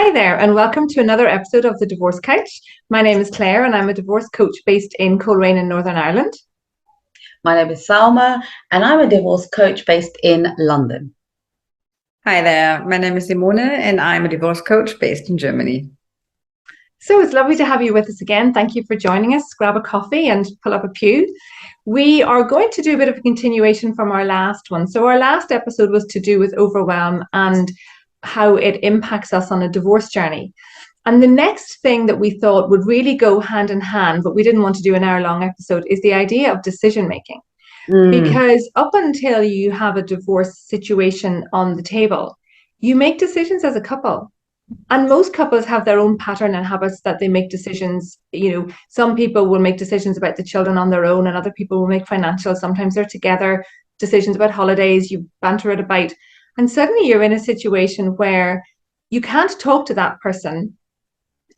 Hi there, and welcome to another episode of The Divorce Couch. My name is Claire, and I'm a divorce coach based in Coleraine in Northern Ireland. My name is Salma, and I'm a divorce coach based in London. Hi there, my name is Simone, and I'm a divorce coach based in Germany. So it's lovely to have you with us again. Thank you for joining us. Grab a coffee and pull up a pew. We are going to do a bit of a continuation from our last one. So our last episode was to do with overwhelm and how it impacts us on a divorce journey. And the next thing that we thought would really go hand in hand, but we didn't want to do an hour-long episode, is the idea of decision making. Because up until you have a divorce situation on the table, you make decisions as a couple. And most couples have their own pattern and habits that they make decisions. You know, some people will make decisions about the children on their own, and other people will make financial. Sometimes they're together, decisions about holidays, you banter it about. And suddenly you're in a situation where you can't talk to that person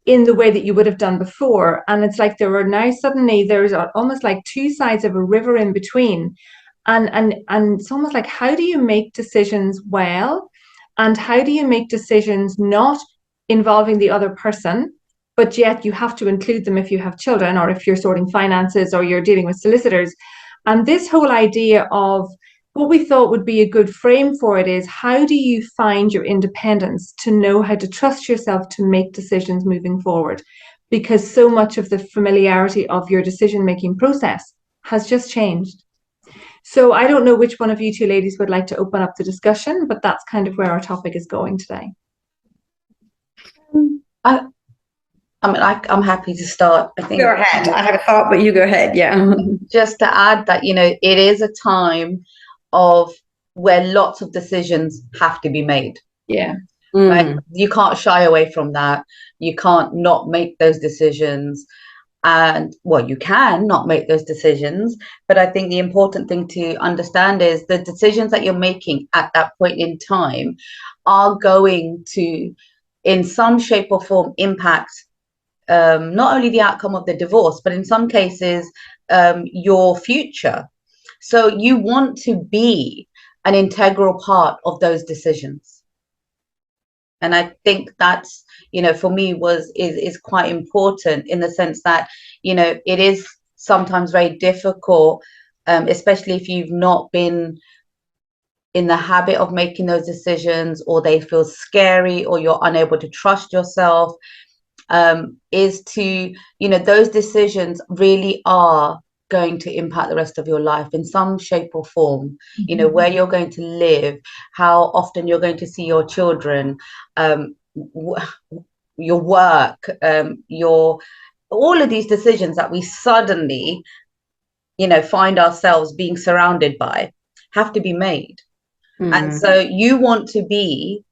in the way that you would have done before. And it's like there are now suddenly there's almost like two sides of a river in between. And it's almost like, how do you make decisions well? And how do you make decisions not involving the other person, but yet you have to include them if you have children, or if you're sorting finances, or you're dealing with solicitors? And this whole idea of what we thought would be a good frame for it is, how do you find your independence to know how to trust yourself to make decisions moving forward? Because so much of the familiarity of your decision-making process has just changed. So I don't know which one of you two ladies would like to open up the discussion, but that's kind of where our topic is going today. I'm happy to start. I think. Go ahead. I have a thought, but you go ahead. Yeah. Just to add that, it is a time of where lots of decisions have to be made. Yeah. Right? You can't shy away from that. You can't not make those decisions. And well, you can not make those decisions, but I think the important thing to understand is the decisions that you're making at that point in time are going to, in some shape or form, impact not only the outcome of the divorce, but in some cases, your future. So you want to be an integral part of those decisions. And I think that's, for me is quite important, in the sense that, it is sometimes very difficult, especially if you've not been in the habit of making those decisions, or they feel scary, or you're unable to trust yourself, is to, those decisions really are going to impact the rest of your life in some shape or form. Where you're going to live, how often you're going to see your children, your work, all of these decisions that we suddenly, find ourselves being surrounded by, have to be made. And so you want to be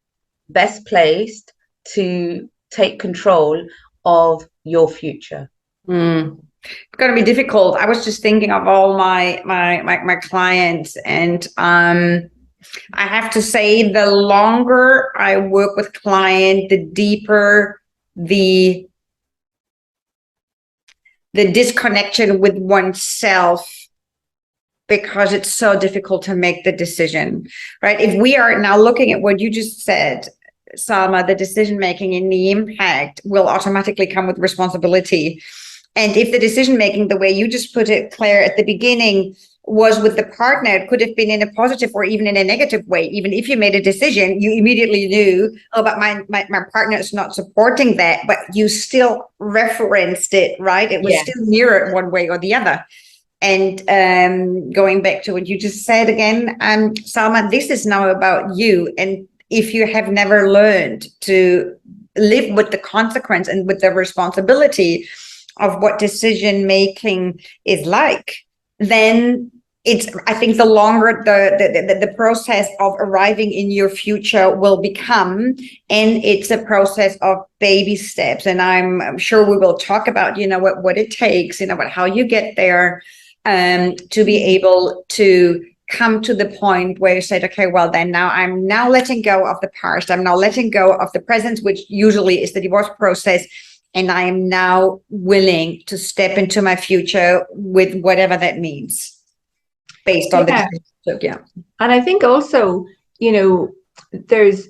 best placed to take control of your future. It's going to be difficult. I was just thinking of all my clients, and I have to say, the longer I work with client, the deeper the disconnection with oneself, because it's so difficult to make the decision, right? If we are now looking at what you just said, Salma, the decision making and the impact will automatically come with responsibility. And if the decision making, the way you just put it, Claire, at the beginning, was with the partner, it could have been in a positive or even in a negative way. Even if you made a decision, you immediately knew, oh, but my partner is not supporting that, but you still referenced it, right? It was still mirrored one way or the other. And going back to what you just said again, Salma, this is now about you. And if you have never learned to live with the consequence and with the responsibility of what decision making is like, then I think the longer the process of arriving in your future will become, and it's a process of baby steps. And I'm sure we will talk about, what it takes, about how you get there, to be able to come to the point where you said, okay, well, then now I'm now letting go of the past. I'm now letting go of the present, which usually is the divorce process. And I am now willing to step into my future with whatever that means, based on the decision. And I think also, there's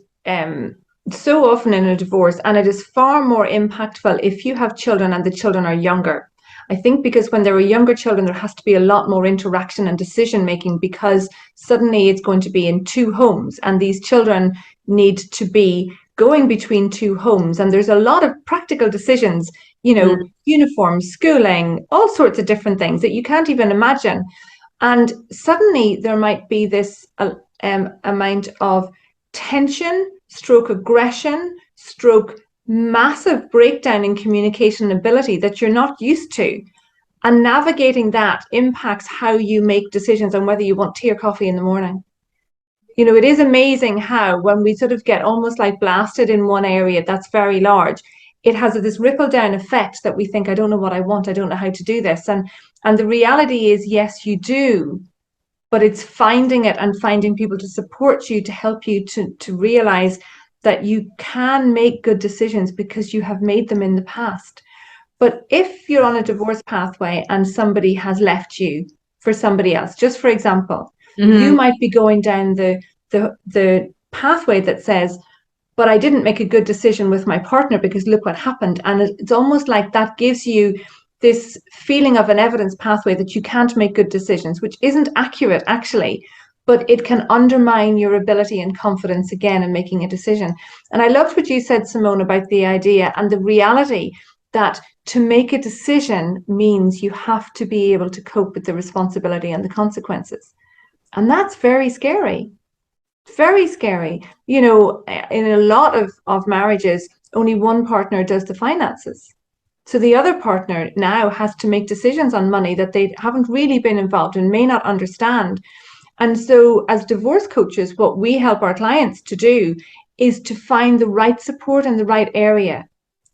so often in a divorce, and it is far more impactful if you have children and the children are younger. I think because when there are younger children, there has to be a lot more interaction and decision making, because suddenly it's going to be in two homes and these children need to be going between two homes. And there's a lot of practical decisions, uniforms, schooling, all sorts of different things that you can't even imagine. And suddenly there might be this amount of tension, stroke aggression, stroke massive breakdown in communication ability that you're not used to. And navigating that impacts how you make decisions on whether you want tea or coffee in the morning. It is amazing how when we sort of get almost like blasted in one area that's very large, it has this ripple down effect that we think, I don't know what I want, I don't know how to do this. And the reality is, yes, you do, but it's finding it and finding people to support you, to help you to realize that you can make good decisions because you have made them in the past. But if you're on a divorce pathway and somebody has left you for somebody else, just for example, you might be going down the pathway that says, but I didn't make a good decision with my partner because look what happened. And it's almost like that gives you this feeling of an evidence pathway that you can't make good decisions, which isn't accurate actually, but it can undermine your ability and confidence again in making a decision. And I loved what you said, Simone, about the idea and the reality that to make a decision means you have to be able to cope with the responsibility and the consequences. And that's very scary. Very scary. In a lot of marriages, only one partner does the finances. So the other partner now has to make decisions on money that they haven't really been involved in, may not understand. And so as divorce coaches, what we help our clients to do is to find the right support in the right area.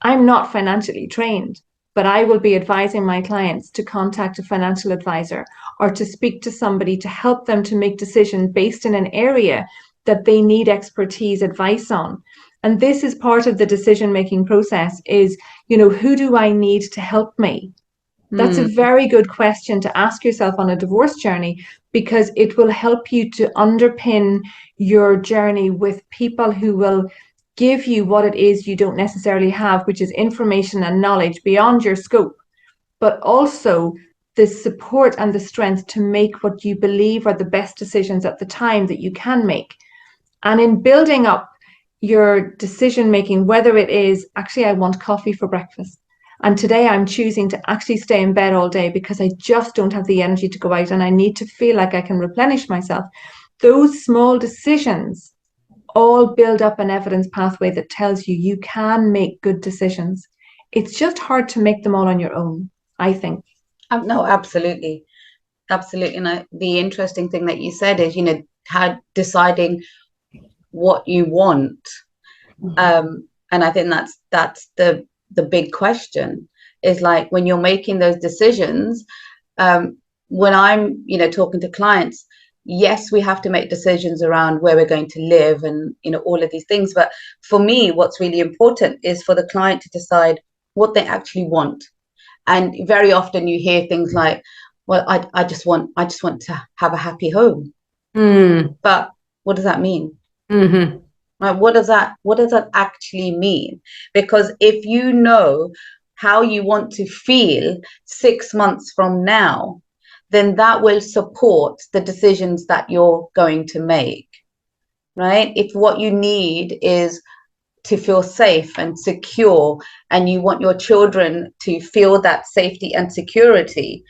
I'm not financially trained, but I will be advising my clients to contact a financial advisor or to speak to somebody to help them to make decisions based in an area that they need expertise advice on. And this is part of the decision-making process is, who do I need to help me? That's a very good question to ask yourself on a divorce journey, because it will help you to underpin your journey with people who will give you what it is you don't necessarily have, which is information and knowledge beyond your scope, but also the support and the strength to make what you believe are the best decisions at the time that you can make. And in building up your decision making, whether it is actually I want coffee for breakfast, and today I'm choosing to actually stay in bed all day because I just don't have the energy to go out and I need to feel like I can replenish myself. Those small decisions all build up an evidence pathway that tells you you can make good decisions. It's just hard to make them all on your own, I think. No, absolutely. Absolutely. And the interesting thing that you said is, how deciding what you want. And I think that's the big question is like when you're making those decisions, when I'm, talking to clients, yes, we have to make decisions around where we're going to live and, all of these things. But for me, what's really important is for the client to decide what they actually want. And very often you hear things like, well, I just want to have a happy home. But what does that mean? Right? What does that actually mean? Because if you know how you want to feel 6 months from now, then that will support the decisions that you're going to make, right? If what you need is to feel safe and secure, and you want your children to feel that safety and security,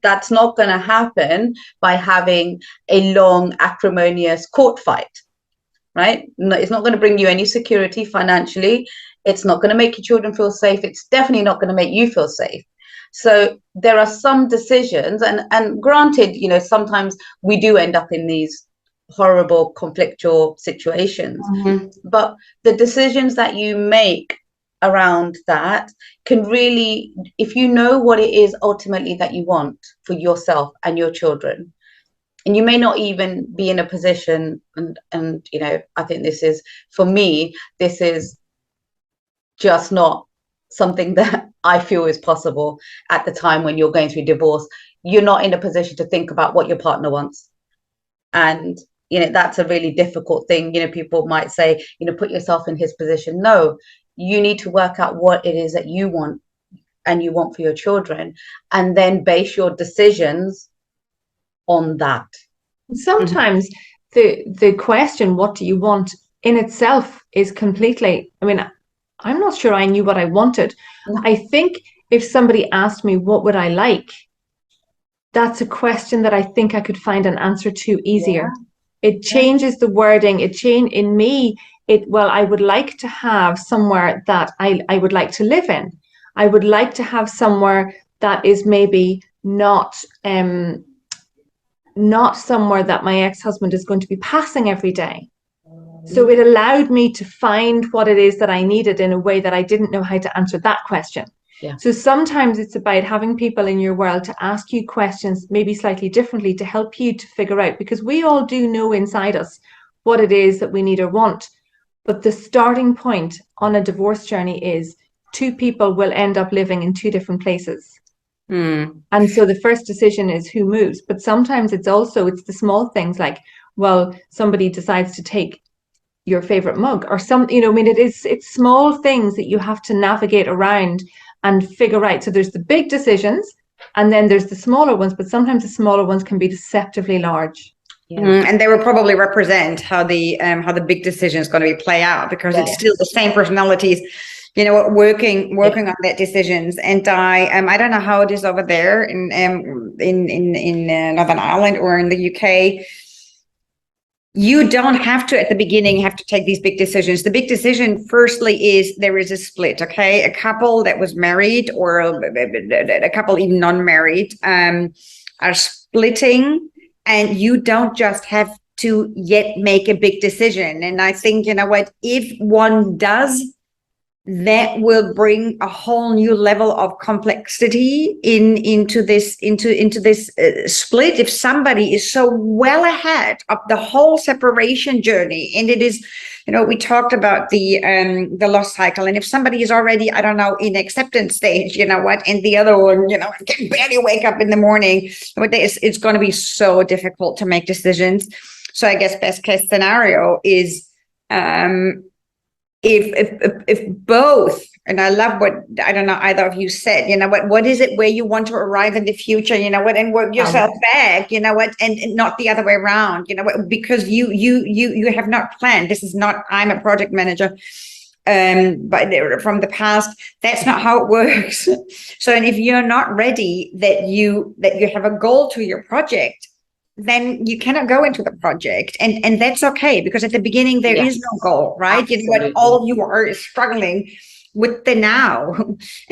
that's not going to happen by having a long, acrimonious court fight, right? No, it's not going to bring you any security financially. It's not going to make your children feel safe. It's definitely not going to make you feel safe. So there are some decisions, and granted, sometimes we do end up in these horrible conflictual situations, but the decisions that you make around that can really, if you know what it is ultimately that you want for yourself and your children, and you may not even be in a position, and I think this is, for me, this is just not something that I feel is possible at the time when you're going through divorce. You're not in a position to think about what your partner wants. And, that's a really difficult thing. People might say, put yourself in his position. No, you need to work out what it is that you want and you want for your children, and then base your decisions on that. Sometimes the question, what do you want, in itself is completely, I'm not sure I knew what I wanted. No. I think if somebody asked me what would I like, that's a question that I think I could find an answer to easier. Yeah. It changes the wording. In me, I would like to have somewhere that I would like to live in. I would like to have somewhere that is maybe not somewhere that my ex-husband is going to be passing every day. So it allowed me to find what it is that I needed in a way that I didn't know how to answer that question. Yeah. So sometimes it's about having people in your world to ask you questions, maybe slightly differently, to help you to figure out, because we all do know inside us what it is that we need or want. But the starting point on a divorce journey is two people will end up living in two different places. And so the first decision is who moves. But sometimes it's the small things like, well, somebody decides to take your favorite mug or it's small things that you have to navigate around and figure out. So there's the big decisions and then there's the smaller ones, but sometimes the smaller ones can be deceptively large. Yeah. And they will probably represent how the big decision is going to play out, because it's still the same personalities, working on that decisions. And I don't know how it is over there in Northern Ireland or in the UK. You don't have to, at the beginning, have to take these big decisions. The big decision, firstly, is there is a split, okay? A couple that was married or a couple even non-married are splitting, and you don't just have to yet make a big decision. And I think, if one does, that will bring a whole new level of complexity into this split. If somebody is so well ahead of the whole separation journey, and it is, we talked about the loss cycle, and if somebody is already, I don't know, in acceptance stage, and the other one, can barely wake up in the morning, it's going to be so difficult to make decisions. So I guess best case scenario is, if both, and I love what, I don't know, either of you said, what is it where you want to arrive in the future, and work yourself back, and not the other way around, because you have not planned. This is not, I'm a project manager, but from the past, that's not how it works. So, and if you're not ready, that you have a goal to your project, then you cannot go into the project, and that's okay, because at the beginning there is no goal, right? Absolutely. All you are struggling with the now,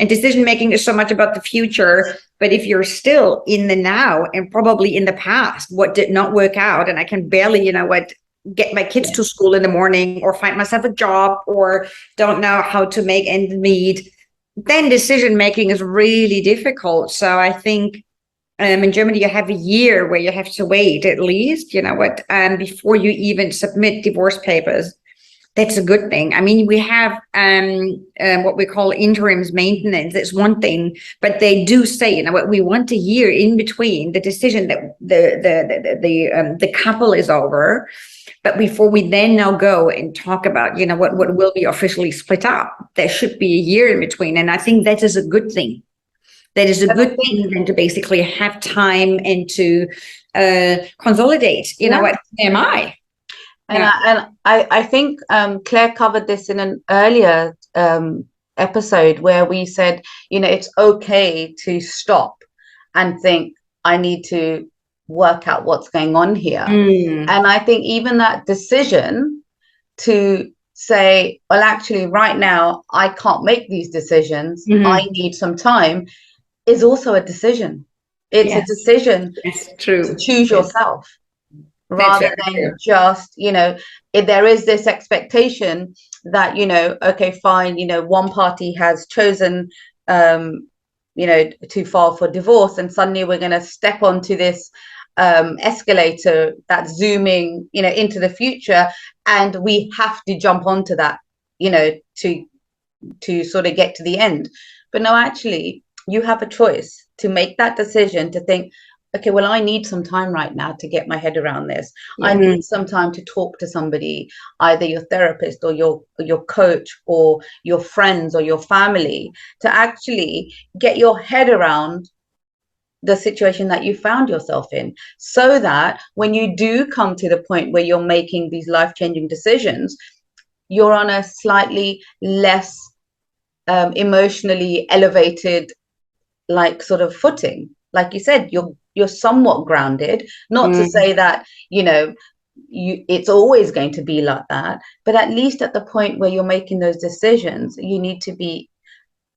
and decision making is so much about the future. But if you're still in the now and probably in the past, what did not work out, and I can barely, get my kids to school in the morning, or find myself a job, or don't know how to make ends meet, then decision making is really difficult. So I think, in Germany, you have a year where you have to wait at least, before you even submit divorce papers. That's a good thing. I mean, we have what we call interims maintenance. It's one thing, but they do say, we want a year in between the decision that the couple is over. But before we then now go and talk about, what will be officially split up, there should be a year in between. And I think that is a good thing. That is a good thing, then, to basically have time and to consolidate, what am I? And I think Claire covered this in an earlier episode where we said, it's okay to stop and think, I need to work out what's going on here. And I think even that decision to say, well, actually, right now, I can't make these decisions. I need some time, is also a decision. It's a decision to choose yourself, rather than just, if there is this expectation that, okay, fine, one party has chosen, to file for divorce, and suddenly we're going to step onto this escalator that's zooming, into the future, and we have to jump onto that, to sort of get to the end. But no, actually, you have a choice to make that decision, to think, okay, well, I need some time right now to get my head around this. I Yeah. need some time to talk to somebody, either your therapist or your coach or your friends or your family, to actually get your head around the situation that you found yourself in, so that when you do come to the point where you're making these life-changing decisions, you're on a slightly less emotionally elevated, like, sort of footing. Like you said, you're somewhat grounded, not to say that, it's always going to be like that, but at least at the point where you're making those decisions, you need to be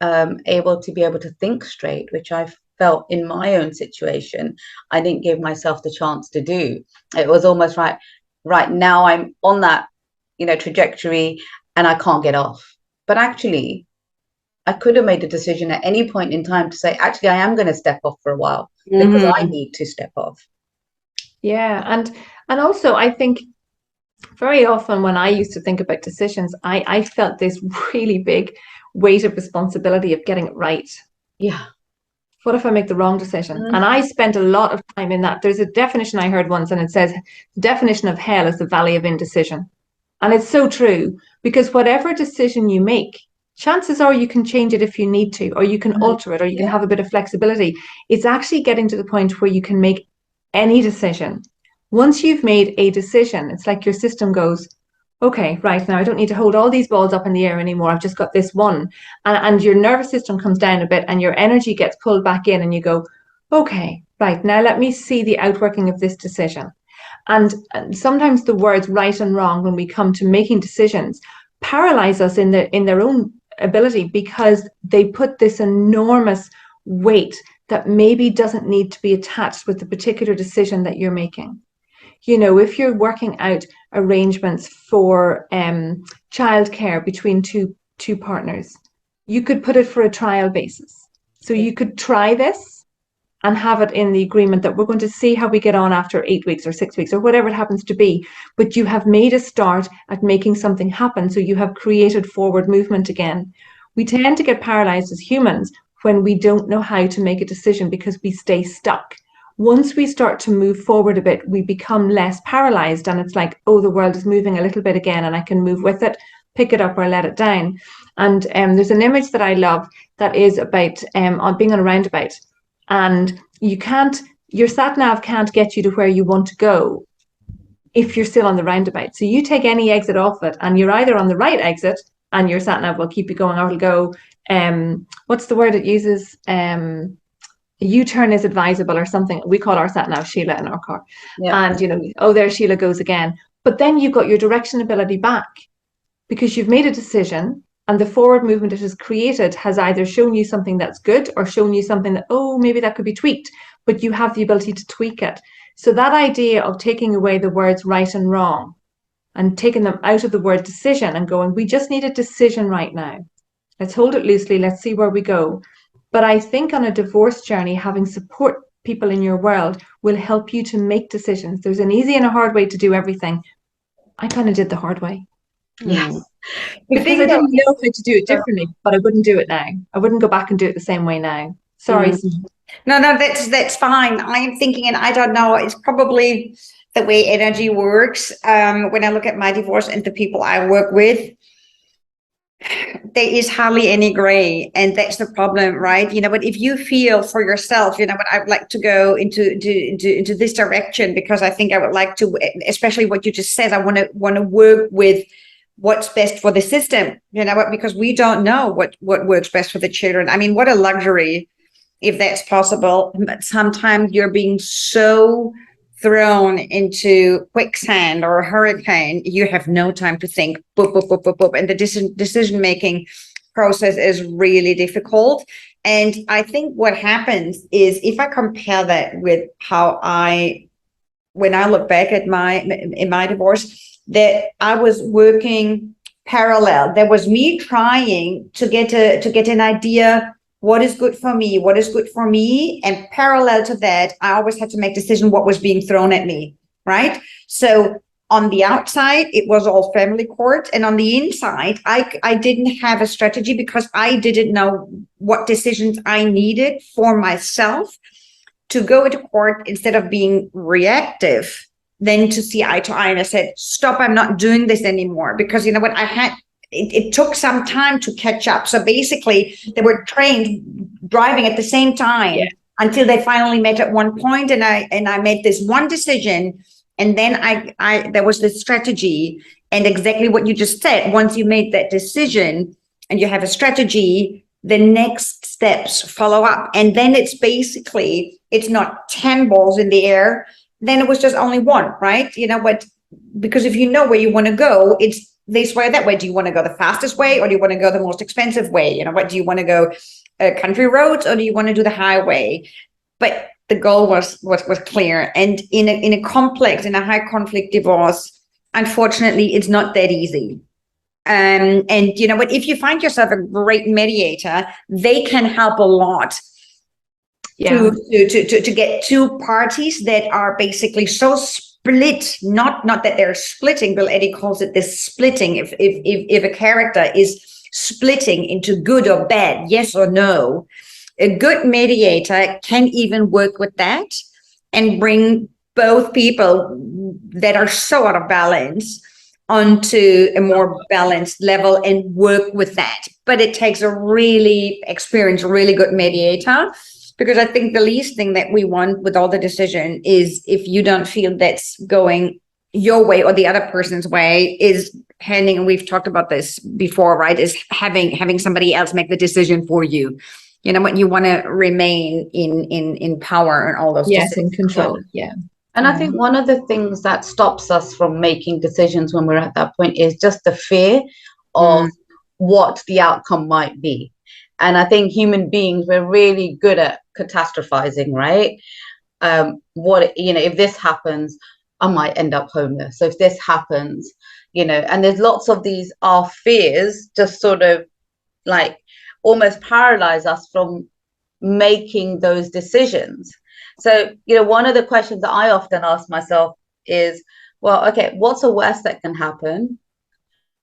able to think straight, which I felt in my own situation I didn't give myself the chance to do. It was almost right now I'm on that, trajectory, and I can't get off. But actually, I could have made a decision at any point in time to say, actually, I am going to step off for a while because I need to step off. Yeah. And also I think very often when I used to think about decisions, I felt this really big weight of responsibility of getting it right. Yeah. What if I make the wrong decision? And I spent a lot of time in that. There's a definition I heard once, and it says the definition of hell is the valley of indecision. And it's so true, because whatever decision you make, chances are you can change it if you need to, or you can alter it, or you can have a bit of flexibility. It's actually getting to the point where you can make any decision. Once you've made a decision, it's like your system goes, okay, right, now I don't need to hold all these balls up in the air anymore. I've just got this one. And your nervous system comes down a bit and your energy gets pulled back in, and you go, okay, right, now let me see the outworking of this decision. And sometimes the words right and wrong, when we come to making decisions, paralyze us in their own ability, because they put this enormous weight that maybe doesn't need to be attached with the particular decision that you're making. If you're working out arrangements for childcare between two partners, you could put it for a trial basis. So you could try this and have it in the agreement that we're going to see how we get on after 8 weeks or 6 weeks or whatever it happens to be. But you have made a start at making something happen. So you have created forward movement again. We tend to get paralyzed as humans when we don't know how to make a decision, because we stay stuck. Once we start to move forward a bit, we become less paralyzed, and it's like, oh, the world is moving a little bit again, and I can move with it, pick it up or let it down. And there's an image that I love that is about on being on a roundabout, and your sat nav can't get you to where you want to go if you're still on the roundabout. So you take any exit off it, and you're either on the right exit, and your sat nav will keep you going, or it'll go, what's the word it uses? A U-turn is advisable or something. We call our sat nav Sheila in our car. Yeah. And, oh, there Sheila goes again. But then you've got your direction ability back, because you've made a decision, and the forward movement it has created has either shown you something that's good or shown you something that, oh, maybe that could be tweaked, but you have the ability to tweak it. So that idea of taking away the words right and wrong and taking them out of the word decision and going, we just need a decision right now. Let's hold it loosely. Let's see where we go. But I think on a divorce journey, having support people in your world will help you to make decisions. There's an easy and a hard way to do everything. I kind of did the hard way. Yes. Because I didn't know how to do it differently, but I wouldn't do it now. I wouldn't go back and do it the same way now. Sorry. No, that's fine. I'm thinking, and I don't know, it's probably the way energy works. When I look at my divorce and the people I work with, there is hardly any gray, and that's the problem, right? But if you feel for yourself, what I would like to go into this direction, because I think I would like to, especially what you just said, I want to work with what's best for the system, because we don't know what works best for the children. I mean, what a luxury if that's possible. But sometimes you're being so thrown into quicksand or a hurricane, you have no time to think, boop, boop, boop, boop, boop. And the decision making process is really difficult. And I think what happens is, if I compare that with how when I look back at my divorce, that I was working parallel. There was me trying to get an idea, what is good for me, and parallel to that, I always had to make decision what was being thrown at me, right? So on the outside, it was all family court, and on the inside, I didn't have a strategy, because I didn't know what decisions I needed for myself. to go into court instead of being reactive, then to see eye to eye. And I said, stop, I'm not doing this anymore. Because you know what, it took some time to catch up. So basically they were trained driving at the same time until they finally met at one point, and I made this one decision, and then I there was this strategy, and exactly what you just said. Once you made that decision and you have a strategy, the next steps follow up, and then it's not 10 balls in the air. Then it was just only one, right? You know what? Because if you know where you want to go, it's this way, that way. Do you want to go the fastest way, or do you want to go the most expensive way? You know what? Do you want to go country roads, or do you want to do the highway? But the goal was clear. And in a high conflict divorce, unfortunately, it's not that easy. And you know what? If you find yourself a great mediator, they can help a lot. To get two parties that are basically so split, not that they're splitting. Bill Eddy calls it this splitting. If a character is splitting into good or bad, yes or no, a good mediator can even work with that and bring both people that are so out of balance onto a more balanced level and work with that. But it takes a really experienced, really good mediator. Because I think the least thing that we want with all the decision is, if you don't feel that's going your way or the other person's way, is handing, and we've talked about this before, right, is having somebody else make the decision for you. You know what, you want to remain in power and all those decisions. In control. And I think one of the things that stops us from making decisions when we're at that point is just the fear of what the outcome might be. And I think human beings, we're really good at catastrophizing, right? If this happens, I might end up homeless. So if this happens, and there's lots of these, our fears just sort of like almost paralyze us from making those decisions. So, one of the questions that I often ask myself is, well, okay, what's the worst that can happen?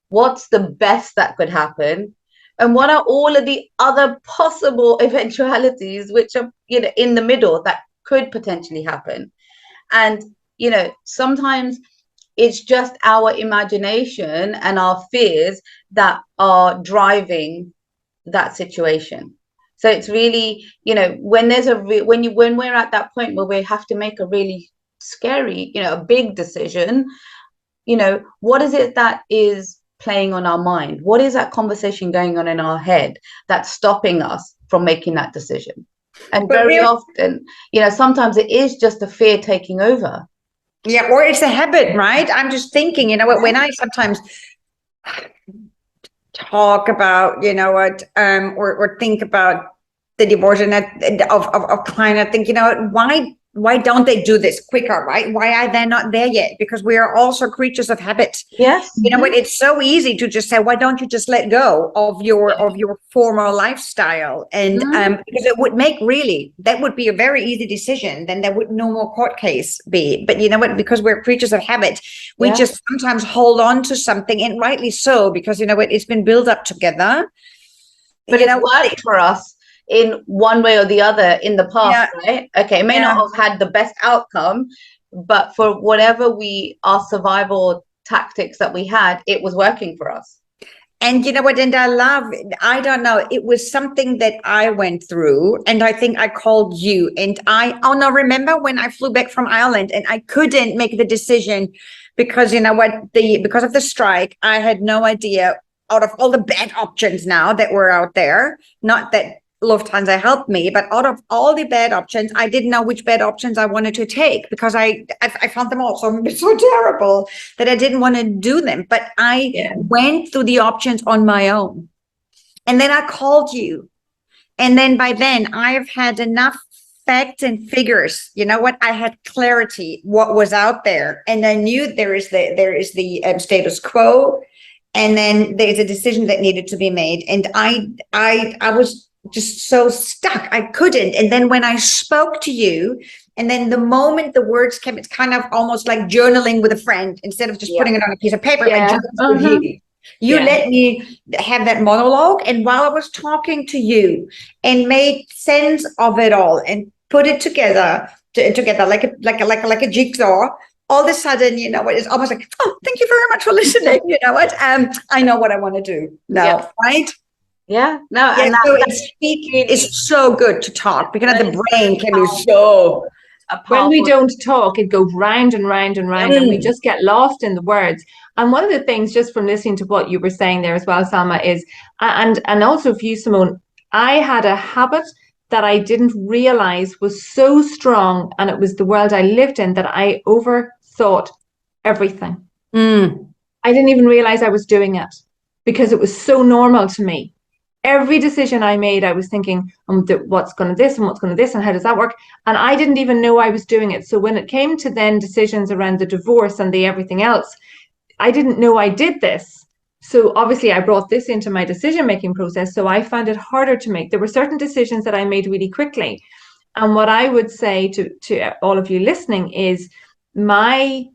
What's the best that could happen? And what are all of the other possible eventualities which are, in the middle that could potentially happen? And, sometimes it's just our imagination and our fears that are driving that situation. So it's really, when there's when we're at that point where we have to make a really scary, a big decision, what is it that is playing on our mind? What is that conversation going on in our head that's stopping us from making that decision? And very often, sometimes it is just the fear taking over. Yeah, or it's a habit, right? I'm just thinking, when I sometimes talk about, or think about the divorce and of client, I think, why don't they do this quicker, right? Why are they not there yet? Because we are also creatures of habit. Yes. It's so easy to just say, why don't you just let go of your former lifestyle? And because it would that would be a very easy decision. Then there would no more court case be. But because we're creatures of habit, we just sometimes hold on to something, and rightly so, because it's been built up together. But it worked for us in one way or the other in the past, right? Okay, it may not have had the best outcome, but for whatever our survival tactics that we had, it was working for us. And and I don't know, it was something that I went through, and I think I called you, and remember when I flew back from Ireland and I couldn't make the decision because because of the strike, I had no idea, out of all the bad options now that were out there, not that Lufthansa helped me, but out of all the bad options, I didn't know which bad options I wanted to take, because I found them all so terrible that I didn't want to do them. But I went through the options on my own, and then I called you, and then by then I've had enough facts and figures. I had clarity what was out there, and I knew there is the status quo, and then there's a decision that needed to be made, and I was just so stuck. I couldn't. And then when I spoke to you, and then the moment the words came, it's kind of almost like journaling with a friend, instead of just putting it on a piece of paper. You let me have that monologue. And while I was talking to you and made sense of it all and put it together like a jigsaw, all of a sudden, you know what, it's almost like, oh, thank you very much for listening. You know what? I know what I want to do now, right? Yeah, no, Yeah, and so it's so good to talk because the brain can be so When we powerful. don't talk, it goes round and round and round, and we just get lost in the words. And one of the things, just from listening to what you were saying there as well, Salma, is, and also for you, Simone, I had a habit that I didn't realize was so strong, and it was the world I lived in, that I overthought everything. I didn't even realize I was doing it because it was so normal to me. Every decision I made, I was thinking, what's going to this and what's going to this and how does that work? And I didn't even know I was doing it. So when it came to then decisions around the divorce and the everything else, I didn't know I did this. So obviously I brought this into my decision-making process. So I found it harder to make. There were certain decisions that I made really quickly. And what I would say to all of you listening is, my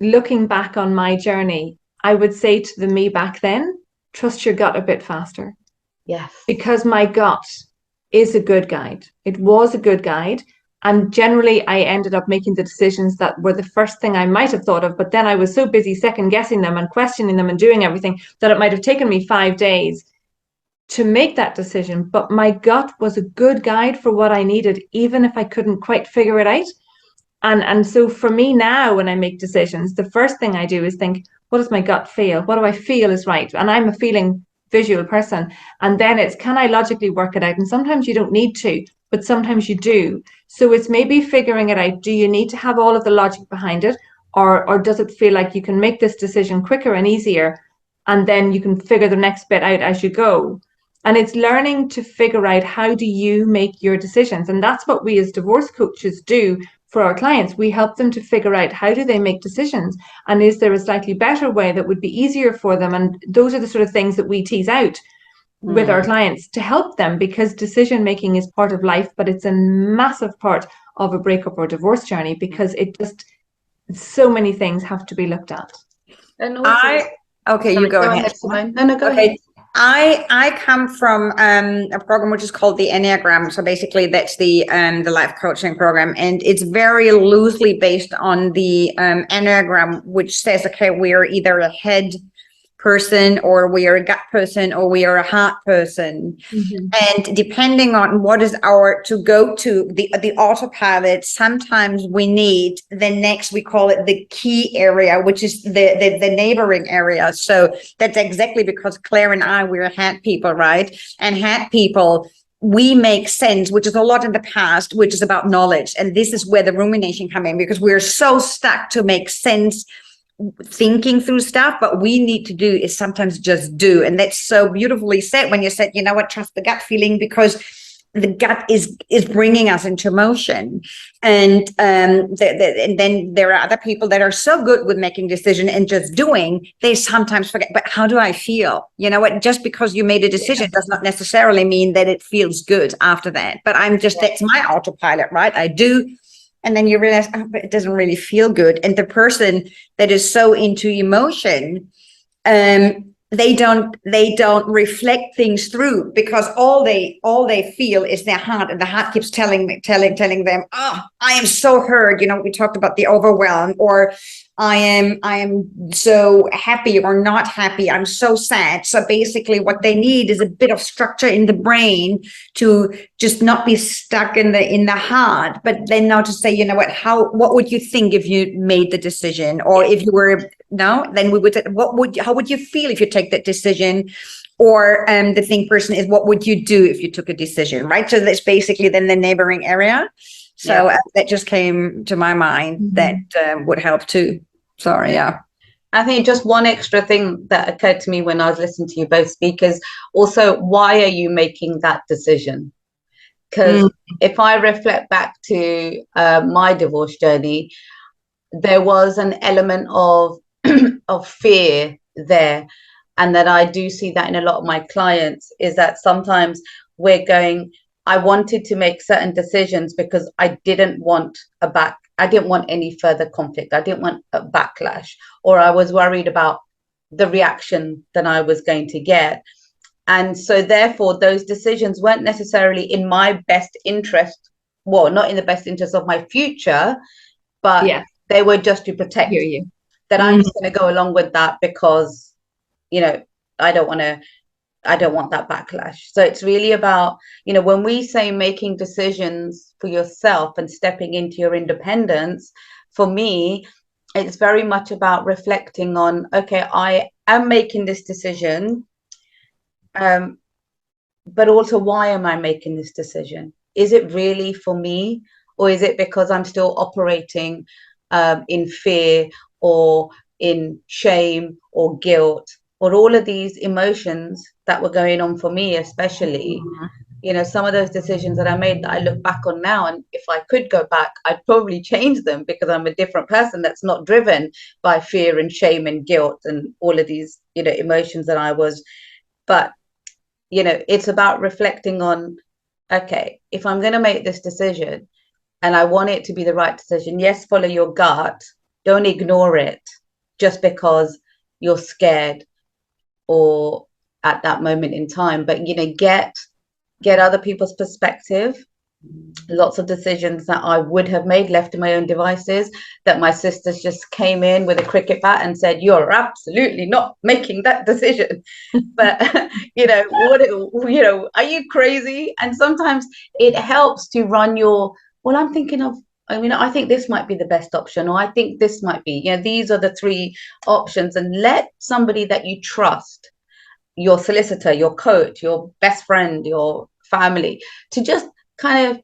looking back on my journey, I would say to the me back then, trust your gut a bit faster. Yes. Because my gut is a good guide. It was a good guide. And generally, I ended up making the decisions that were the first thing I might have thought of. But then I was so busy second guessing them and questioning them and doing everything that it might have taken me 5 days to make that decision. But my gut was a good guide for what I needed, even if I couldn't quite figure it out. And so for me now, when I make decisions, the first thing I do is think, what does my gut feel? What do I feel is right? And I'm a feeling visual person. And then it's, can I logically work it out? And sometimes you don't need to, but sometimes you do. So it's maybe figuring it out. Do you need to have all of the logic behind it? Or does it feel like you can make this decision quicker and easier, and then you can figure the next bit out as you go? And it's learning to figure out, how do you make your decisions? And that's what we as divorce coaches do for our clients. We help them to figure out, how do they make decisions, and is there a slightly better way that would be easier for them? And those are the sort of things that we tease out with our clients to help them, because decision making is part of life, but it's a massive part of a breakup or divorce journey, because it just, so many things have to be looked at. And also, you go ahead. Simone. No, go ahead. I come from a program which is called the Enneagram. So basically, that's the life coaching program, and it's very loosely based on the Enneagram, which says, okay, we are either a head person, or we are a gut person, or we are a heart person. And depending on what is our to go to the autopilot, sometimes we need the next, we call it the key area, which is the neighboring area. So that's exactly because Claire and I, we're head people, right? And head people, we make sense, which is a lot in the past, which is about knowledge. And this is where the rumination come in, because we're so stuck to make sense thinking through stuff. But we need to do is sometimes just do. And that's so beautifully said when you said, you know what, trust the gut feeling, because the gut is bringing us into motion. And and then there are other people that are so good with making decision and just doing, they sometimes forget, but how do I feel? You know what, just because you made a decision does not necessarily mean that it feels good after that. But I'm just, that's my autopilot, right? I do. And then you realize, oh, but it doesn't really feel good. And the person that is so into emotion, they don't reflect things through, because all they feel is their heart, and the heart keeps telling them, oh, I am so hurt. You know, we talked about the overwhelm, or I am so happy or not happy. I'm so sad. So basically what they need is a bit of structure in the brain to just not be stuck in the heart, but then now to say, you know what would you think if you made the decision? Or if you were, no, then we would say, how would you feel if you take that decision? Or the thing person is, what would you do if you took a decision, right? So that's basically then the neighboring area. So that just came to my mind, that would help too. Sorry, yeah. I think just one extra thing that occurred to me when I was listening to you both speakers, also, why are you making that decision? Because if I reflect back to my divorce journey, there was an element of of fear there. And that I do see that in a lot of my clients, is that sometimes we're going, I wanted to make certain decisions because I didn't want any further conflict. I didn't want a backlash, or I was worried about the reaction that I was going to get. And so therefore, those decisions weren't necessarily in my best interest well, not in the best interest of my future, but Yeah, they were just to I protect hear you. that. I'm just going to go along with that because, you know, I don't want to, I don't want that backlash. So it's really about, you know, when we say making decisions for yourself and stepping into your independence, for me, it's very much about reflecting on, okay, I am making this decision, but also why am I making this decision? Is it really for me, or is it because I'm still operating in fear or in shame or guilt, or all of these emotions that were going on for me, especially? You know, some of those decisions that I made that I look back on now, and if I could go back, I'd probably change them because I'm a different person that's not driven by fear and shame and guilt and all of these, you know, emotions that I was. But, you know, it's about reflecting on, okay, if I'm going to make this decision and I want it to be the right decision, yes, follow your gut. Don't ignore it just because you're scared or at that moment in time. But, you know, get other people's perspective. Lots of decisions that I would have made left to my own devices, that my sisters just came in with a cricket bat and said, you're absolutely not making that decision. But you know what, you know, are you crazy? And sometimes it helps to run your, well, I'm thinking of, I mean, I think this might be the best option, or I think this might be, you know, these are the three options, and let somebody that you trust, your solicitor, your coach, your best friend, your family, to just kind of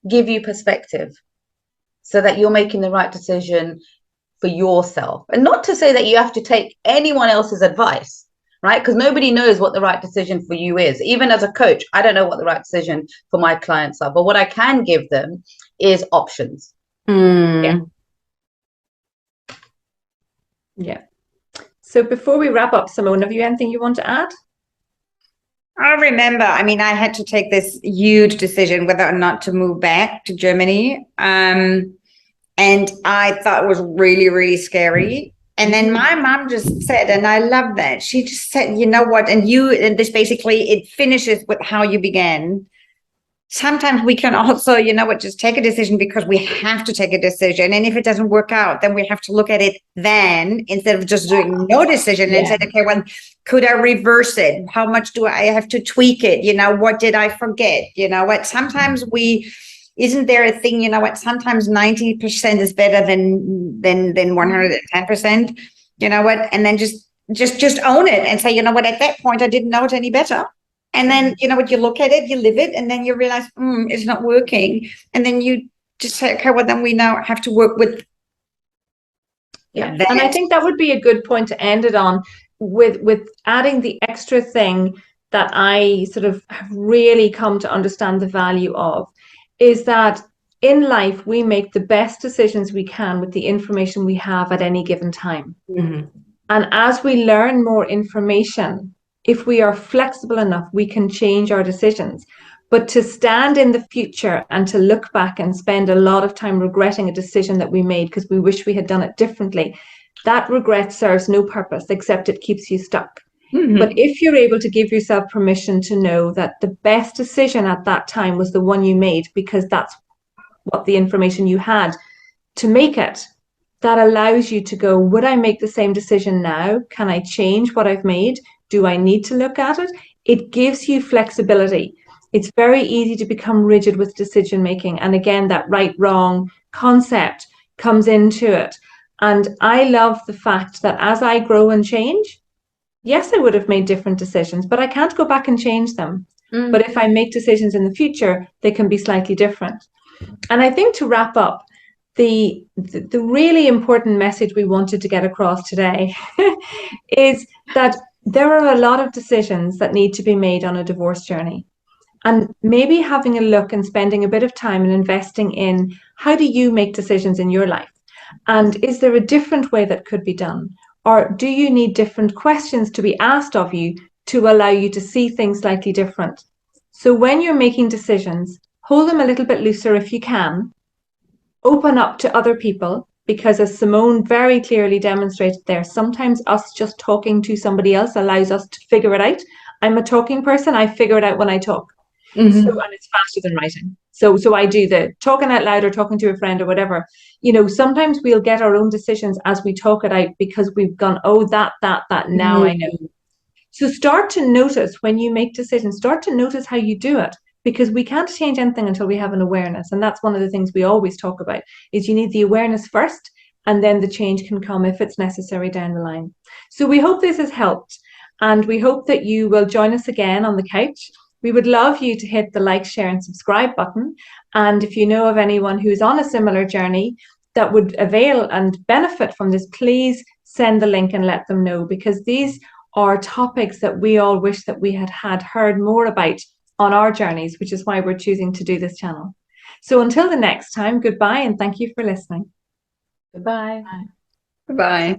give you perspective so that you're making the right decision for yourself. And not to say that you have to take anyone else's advice, right? Because nobody knows what the right decision for you is. Even as a coach, I don't know what the right decision for my clients are, but what I can give them is options. Yeah. Yeah. So before we wrap up, Simone, have you anything you want to add? I remember, I mean, I had to take this huge decision whether or not to move back to Germany. And I thought it was really, really scary. And then my mom just said, and I love that, she just said, you know what, and this basically, it finishes with how you began. Sometimes we can also, you know what, just take a decision because we have to take a decision. And if it doesn't work out, then we have to look at it then instead of just doing no decision and say, okay, well, could I reverse it? How much do I have to tweak it? You know, what did I forget? You know what, sometimes isn't there a thing, you know what, sometimes 90% is better than 110%, you know what, and then just own it and say, you know what, at that point I didn't know it any better. And then, you know what, you look at it, you live it, and then you realize, it's not working. And then you just say, okay, well, then we now have to work with. Yeah. And I think that would be a good point to end it on, with adding the extra thing that I sort of have really come to understand the value of, is that in life, we make the best decisions we can with the information we have at any given time. And as we learn more information, if we are flexible enough, we can change our decisions. But to stand in the future and to look back and spend a lot of time regretting a decision that we made because we wish we had done it differently, that regret serves no purpose except it keeps you stuck. But if you're able to give yourself permission to know that the best decision at that time was the one you made because that's what the information you had to make it, that allows you to go, would I make the same decision now? Can I change what I've made? Do I need to look at it? It gives you flexibility. It's very easy to become rigid with decision making. And again, that right, wrong concept comes into it. And I love the fact that as I grow and change, yes, I would have made different decisions, but I can't go back and change them. But if I make decisions in the future, they can be slightly different. And I think to wrap up, the really important message we wanted to get across today is that there are a lot of decisions that need to be made on a divorce journey. And maybe having a look and spending a bit of time and investing in, how do you make decisions in your life? And is there a different way that could be done? Or do you need different questions to be asked of you to allow you to see things slightly different? So when you're making decisions, hold them a little bit looser if you can. Open up to other people, because as Simone very clearly demonstrated there, sometimes us just talking to somebody else allows us to figure it out. I'm a talking person. I figure it out when I talk. So, Mhm. and it's faster than writing. So I do the talking out loud or talking to a friend or whatever. You know, sometimes we'll get our own decisions as we talk it out because we've gone, oh, that, now I know. Mhm. So start to notice when you make decisions, start to notice how you do it, because we can't change anything until we have an awareness. And that's one of the things we always talk about is you need the awareness first, and then the change can come if it's necessary down the line. So we hope this has helped, and we hope that you will join us again on the couch. We would love you to hit the like, share, and subscribe button. And if you know of anyone who's on a similar journey that would avail and benefit from this, please send the link and let them know, because these are topics that we all wish that we had heard more about on our journeys, which is why we're choosing to do this channel. So until the next time, goodbye and thank you for listening. Goodbye. Bye.